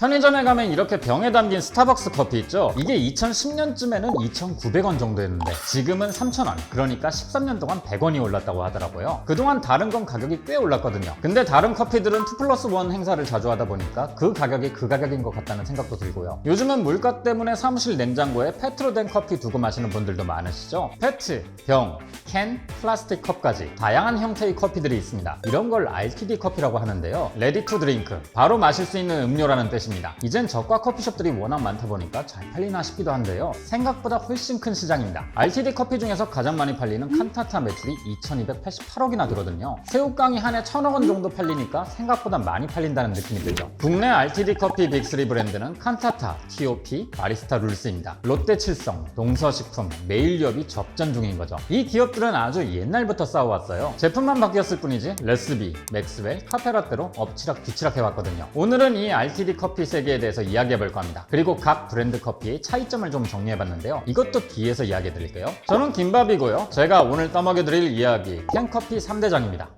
편의점에 가면 이렇게 병에 담긴 스타벅스 커피 있죠? 이게 2010년쯤에는 2,900원 정도였는데 지금은 3,000원, 그러니까 13년 동안 100원이 올랐다고 하더라고요. 그동안 다른 건 가격이 꽤 올랐거든요. 근데 다른 커피들은 2+1 행사를 자주 하다 보니까 그 가격이 그 가격인 것 같다는 생각도 들고요. 요즘은 물가 때문에 사무실 냉장고에 페트로 된 커피 두고 마시는 분들도 많으시죠? 페트, 병, 캔, 플라스틱 컵까지 다양한 형태의 커피들이 있습니다. 이런 걸 RTD 커피라고 하는데요. 레디 투 드링크, 바로 마실 수 있는 음료라는 뜻입니다. 이젠 저가 커피숍들이 워낙 많다 보니까 잘 팔리나 싶기도 한데요. 생각보다 훨씬 큰 시장입니다. RTD 커피 중에서 가장 많이 팔리는 칸타타 매출이 2,288억이나 들거든요. 새우깡이 한 해 1,000억 원 정도 팔리니까 생각보다 많이 팔린다는 느낌이 들죠. 국내 RTD 커피 빅3 브랜드는 칸타타, TOP, 바리스타 룰스입니다. 롯데칠성, 동서식품, 메일유업이 접전 중인 거죠. 이 기업들은 아주 옛날부터 싸워왔어요. 제품만 바뀌었을 뿐이지 레스비, 맥스웰, 카페라떼로 엎치락 뒤치락 해왔거든요. 오늘은 이 RTD 커피 세계에 대해서 이야기해볼까 합니다. 그리고 각 브랜드 커피의 차이점을 좀 정리해봤는데요. 이것도 뒤에서 이야기해드릴게요. 저는 김밥이고요. 제가 오늘 떠먹여드릴 이야기 캔커피 3대장입니다.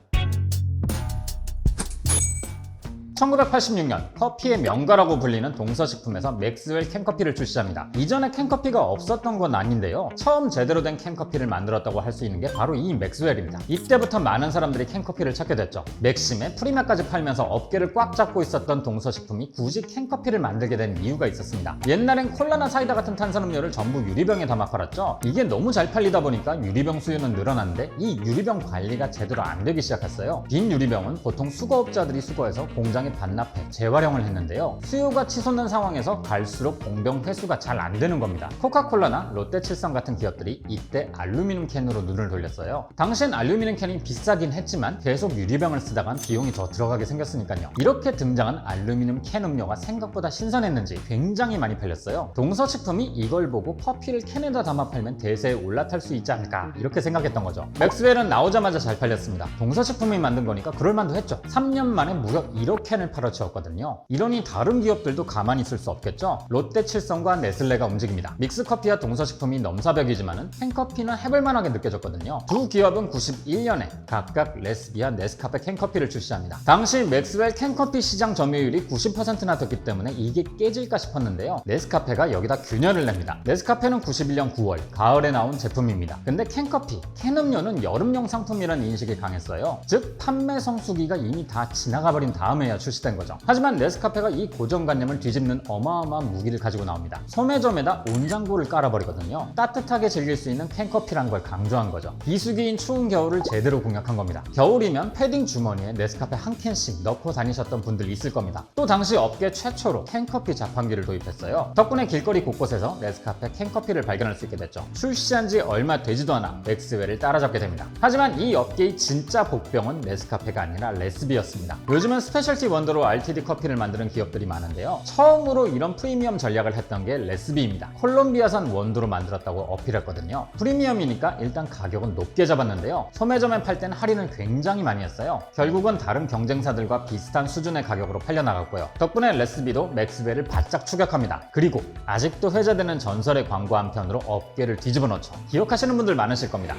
1986년 커피의 명가라고 불리는 동서식품에서 맥스웰 캔커피를 출시합니다. 이전에 캔커피가 없었던 건 아닌데요. 처음 제대로 된 캔커피를 만들었다고 할 수 있는 게 바로 이 맥스웰입니다. 이때부터 많은 사람들이 캔커피를 찾게 됐죠. 맥심에 프리맛까지 팔면서 업계를 꽉 잡고 있었던 동서식품이 굳이 캔커피를 만들게 된 이유가 있었습니다. 옛날엔 콜라나 사이다 같은 탄산음료를 전부 유리병에 담아 팔았죠. 이게 너무 잘 팔리다 보니까 유리병 수요는 늘어났는데 이 유리병 관리가 제대로 안 되기 시작했어요. 빈 유리병은 보통 수거업자들이 수거해서 공장에 반납해 재활용을 했는데요. 수요가 치솟는 상황에서 갈수록 공병 회수가 잘 안 되는 겁니다. 코카콜라나 롯데칠성 같은 기업들이 이때 알루미늄 캔으로 눈을 돌렸어요. 당시엔 알루미늄 캔이 비싸긴 했지만 계속 유리병을 쓰다간 비용이 더 들어가게 생겼으니까요. 이렇게 등장한 알루미늄 캔 음료가 생각보다 신선했는지 굉장히 많이 팔렸어요. 동서식품이 이걸 보고 커피를 캔에다 담아 팔면 대세에 올라탈 수 있지 않을까 이렇게 생각했던 거죠. 맥스웰은 나오자마자 잘 팔렸습니다. 동서식품이 만든 거니까 그럴만도 했죠. 3년 만에 무려 1억 캔을 팔아치웠거든요. 이러니 다른 기업들도 가만히 있을 수 없겠죠. 롯데칠성과 네슬레가 움직입니다. 믹스커피와 동서식품이 넘사벽이지만은 캔커피는 해볼만하게 느껴졌거든요. 두 기업은 91년에 각각 레스비와 네스카페 캔커피를 출시합니다. 당시 맥스웰 캔커피 시장 점유율이 90%나 됐기 때문에 이게 깨질까 싶었는데요. 네스카페가 여기다 균열을 냅니다. 네스카페는 91년 9월 가을에 나온 제품입니다. 근데 캔커피, 캔음료는 여름용 상품이라는 인식이 강했어요. 즉 판매 성수기가 이미 다 지나가버린 다음에야 출시된 거죠. 하지만 네스카페가 이 고정관념을 뒤집는 어마어마한 무기를 가지고 나옵니다. 소매점에다 온장고를 깔아버리거든요. 따뜻하게 즐길 수 있는 캔커피란 걸 강조한 거죠. 비수기인 추운 겨울을 제대로 공략한 겁니다. 겨울이면 패딩 주머니에 네스카페 한 캔씩 넣고 다니셨던 분들 있을 겁니다. 또 당시 업계 최초로 캔커피 자판기를 도입했어요. 덕분에 길거리 곳곳에서 네스카페 캔커피를 발견할 수 있게 됐죠. 출시한 지 얼마 되지도 않아 맥스웰을 따라잡게 됩니다. 하지만 이 업계의 진짜 복병은 네스카페가 아니라 레스비였습니다. 요즘은 스페셜티 원더로 RTD 커피를 만드는 기업들이 많은데요. 처음으로 이런 프리미엄 전략을 했던 게 레스비입니다. 콜롬비아산 원두로 만들었다고 어필했거든요. 프리미엄이니까 일단 가격은 높게 잡았는데요. 소매점에 팔 땐 할인을 굉장히 많이 했어요. 결국은 다른 경쟁사들과 비슷한 수준의 가격으로 팔려나갔고요. 덕분에 레스비도 맥스웰을 바짝 추격합니다. 그리고 아직도 회자되는 전설의 광고 한 편으로 업계를 뒤집어 놓죠. 기억하시는 분들 많으실 겁니다.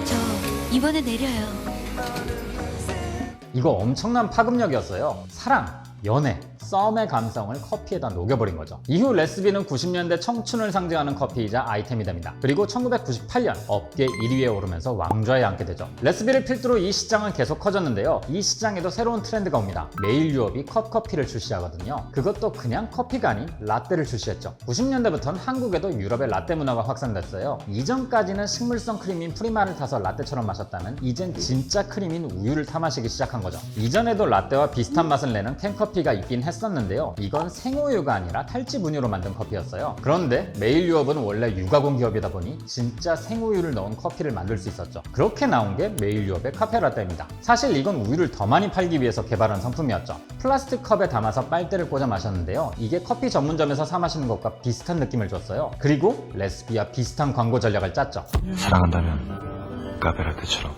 저 이번에 내려요. 이거 엄청난 파급력이었어요. 사랑, 연애, 썸의 감성을 커피에다 녹여버린 거죠. 이후 레스비는 90년대 청춘을 상징하는 커피이자 아이템이 됩니다. 그리고 1998년 업계 1위에 오르면서 왕좌에 앉게 되죠. 레스비를 필두로 이 시장은 계속 커졌는데요. 이 시장에도 새로운 트렌드가 옵니다. 메일유업이 컵커피를 출시하거든요. 그것도 그냥 커피가 아닌 라떼를 출시했죠. 90년대부터는 한국에도 유럽의 라떼 문화가 확산됐어요. 이전까지는 식물성 크림인 프리마를 타서 라떼처럼 마셨다면 이젠 진짜 크림인 우유를 타 마시기 시작한 거죠. 이전에도 라떼와 비슷한 맛을 내는 캔커피가 있긴 했었는데요. 이건 생우유가 아니라 탈지 분유로 만든 커피였어요. 그런데 메일유업은 원래 유가공 기업이다 보니 진짜 생우유를 넣은 커피를 만들 수 있었죠. 그렇게 나온 게 메일유업의 카페라떼입니다. 사실 이건 우유를 더 많이 팔기 위해서 개발한 상품이었죠. 플라스틱 컵에 담아서 빨대를 꽂아 마셨는데요. 이게 커피 전문점에서 사 마시는 것과 비슷한 느낌을 줬어요. 그리고 레스비와 비슷한 광고 전략을 짰죠. 사랑한다면 카페라떼처럼.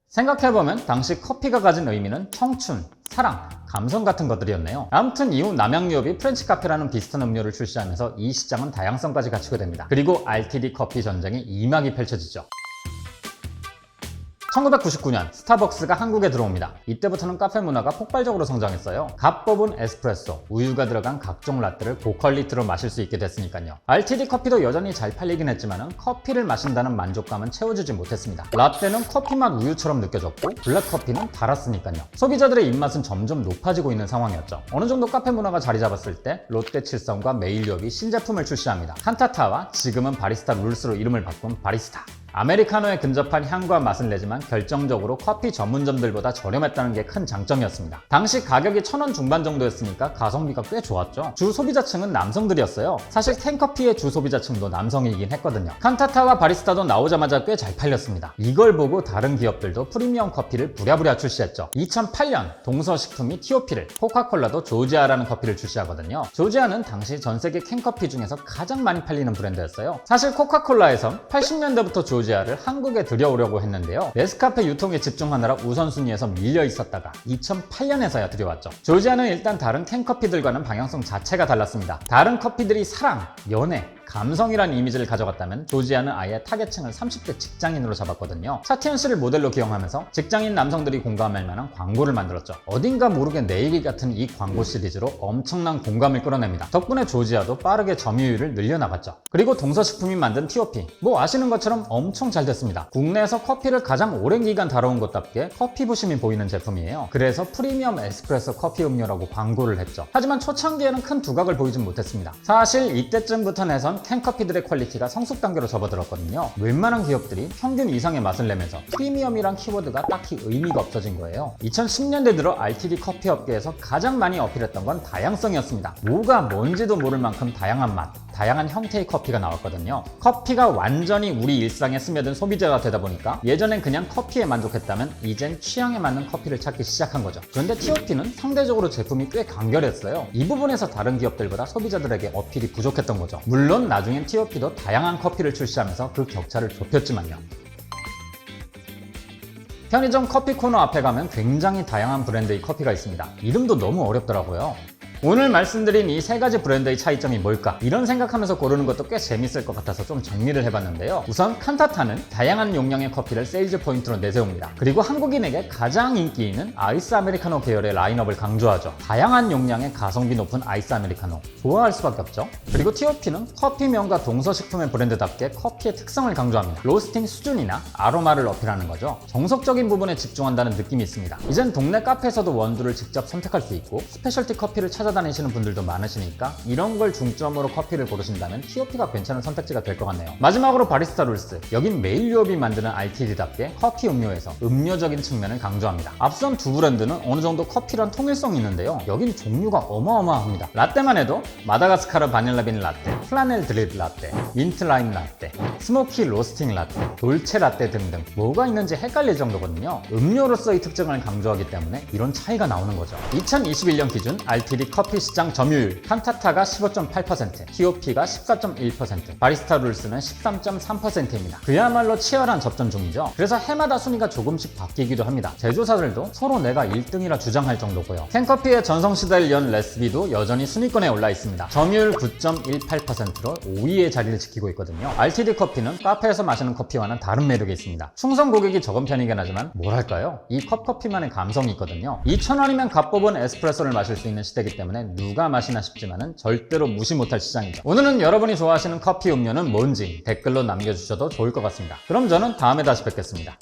생각해보면 당시 커피가 가진 의미는 청춘, 사랑, 감성 같은 것들이었네요. 아무튼 이후 남양유업이 프렌치 카페라는 비슷한 음료를 출시하면서 이 시장은 다양성까지 갖추게 됩니다. 그리고 RTD 커피 전쟁이 2막이 펼쳐지죠. 1999년 스타벅스가 한국에 들어옵니다. 이때부터는 카페 문화가 폭발적으로 성장했어요. 값 뽑은 에스프레소, 우유가 들어간 각종 라떼를 고퀄리티로 마실 수 있게 됐으니까요. RTD 커피도 여전히 잘 팔리긴 했지만 커피를 마신다는 만족감은 채워주지 못했습니다. 라떼는 커피 맛 우유처럼 느껴졌고 블랙커피는 달았으니까요. 소비자들의 입맛은 점점 높아지고 있는 상황이었죠. 어느 정도 카페 문화가 자리 잡았을 때 롯데칠성과 메일유업이 신제품을 출시합니다. 칸타타와 지금은 바리스타 룰스로 이름을 바꾼 바리스타. 아메리카노에 근접한 향과 맛을 내지만 결정적으로 커피 전문점들보다 저렴했다는 게 큰 장점이었습니다. 당시 가격이 1,000원 중반 정도였으니까 가성비가 꽤 좋았죠. 주 소비자층은 남성들이었어요. 사실 캔커피의 주 소비자층도 남성이긴 했거든요. 칸타타와 바리스타도 나오자마자 꽤 잘 팔렸습니다. 이걸 보고 다른 기업들도 프리미엄 커피를 부랴부랴 출시했죠. 2008년 동서식품이 티오피를, 코카콜라도 조지아라는 커피를 출시하거든요. 조지아는 당시 전 세계 캔커피 중에서 가장 많이 팔리는 브랜드였어요. 사실 코카콜라에선 80년대부터 조지아를 한국에 들여오려고 했는데요. 네스카페 유통에 집중하느라 우선순위에서 밀려 있었다가 2008년에서야 들여왔죠. 조지아는 일단 다른 캔커피들과는 방향성 자체가 달랐습니다. 다른 커피들이 사랑, 연애, 감성이란 이미지를 가져갔다면 조지아는 아예 타겟층을 30대 직장인으로 잡았거든요. 차태현 씨를 모델로 기용하면서 직장인 남성들이 공감할 만한 광고를 만들었죠. 어딘가 모르게 내 얘기 같은 이 광고 시리즈로 엄청난 공감을 끌어냅니다. 덕분에 조지아도 빠르게 점유율을 늘려나갔죠. 그리고 동서식품이 만든 티오피, 뭐 아시는 것처럼 엄청 잘 됐습니다. 국내에서 커피를 가장 오랜 기간 다뤄온 것답게 커피 부심이 보이는 제품이에요. 그래서 프리미엄 에스프레소 커피 음료라고 광고를 했죠. 하지만 초창기에는 큰 두각을 보이진 못했습니다. 사실 이때쯤부터 내선 캔커피들의 퀄리티가 성숙 단계로 접어들었거든요. 웬만한 기업들이 평균 이상의 맛을 내면서 프리미엄이란 키워드가 딱히 의미가 없어진 거예요. 2010년대 들어 RTD 커피 업계에서 가장 많이 어필했던 건 다양성이었습니다. 뭐가 뭔지도 모를 만큼 다양한 맛, 다양한 형태의 커피가 나왔거든요. 커피가 완전히 우리 일상에 스며든 소비자가 되다 보니까 예전엔 그냥 커피에 만족했다면 이젠 취향에 맞는 커피를 찾기 시작한 거죠. 그런데 티오피는 상대적으로 제품이 꽤 간결했어요. 이 부분에서 다른 기업들보다 소비자들에게 어필이 부족했던 거죠. 물론 나중엔 티오피도 다양한 커피를 출시하면서 그 격차를 좁혔지만요. 편의점 커피 코너 앞에 가면 굉장히 다양한 브랜드의 커피가 있습니다. 이름도 너무 어렵더라고요. 오늘 말씀드린 이 세 가지 브랜드의 차이점이 뭘까? 이런 생각하면서 고르는 것도 꽤 재밌을 것 같아서 좀 정리를 해봤는데요. 우선 칸타타는 다양한 용량의 커피를 세일즈 포인트로 내세웁니다. 그리고 한국인에게 가장 인기 있는 아이스 아메리카노 계열의 라인업을 강조하죠. 다양한 용량의 가성비 높은 아이스 아메리카노, 좋아할 수밖에 없죠. 그리고 티오피는 커피명과 동서식품의 브랜드답게 커피의 특성을 강조합니다. 로스팅 수준이나 아로마를 어필하는 거죠. 정석적인 부분에 집중한다는 느낌이 있습니다. 이젠 동네 카페에서도 원두를 직접 선택할 수 있고 스페셜티 커피를 찾아다니시는 분들도 많으시니까 이런 걸 중점으로 커피를 고르신다면 티오피가 괜찮은 선택지가 될 것 같네요. 마지막으로 바리스타 룰스, 여긴 메일 유업이 만드는 RTD답게 커피 음료에서 음료적인 측면을 강조합니다. 앞선 두 브랜드는 어느 정도 커피란 통일성이 있는데요. 여긴 종류가 어마어마합니다. 라떼만 해도 마다가스카르 바닐라빈 라떼, 플라넬 드립 라떼, 민트 라임 라떼, 스모키 로스팅 라떼, 돌체 라떼 등등 뭐가 있는지 헷갈릴 정도거든요. 음료로서의 특징을 강조하기 때문에 이런 차이가 나오는 거죠. 2021년 기준 RTD 커피 시장 점유율, 칸타타가 15.8%, 티오피가 14.1%, 바리스타 룰스는 13.3%입니다. 그야말로 치열한 접전 중이죠. 그래서 해마다 순위가 조금씩 바뀌기도 합니다. 제조사들도 서로 내가 1등이라 주장할 정도고요. 캔커피의 전성시대를 연 레스비도 여전히 순위권에 올라 있습니다. 점유율 9.18%로 5위의 자리를 지키고 있거든요. RTD 커피는 카페에서 마시는 커피와는 다른 매력이 있습니다. 충성 고객이 적은 편이긴 하지만 뭐랄까요? 이 컵커피만의 감성이 있거든요. 2,000원이면 값 뽑은 에스프레소를 마실 수 있는 시대이기 때문에 누가 마시나 싶지만은 절대로 무시 못할 시장이죠. 오늘은 여러분이 좋아하시는 커피 음료는 뭔지 댓글로 남겨주셔도 좋을 것 같습니다. 그럼 저는 다음에 다시 뵙겠습니다.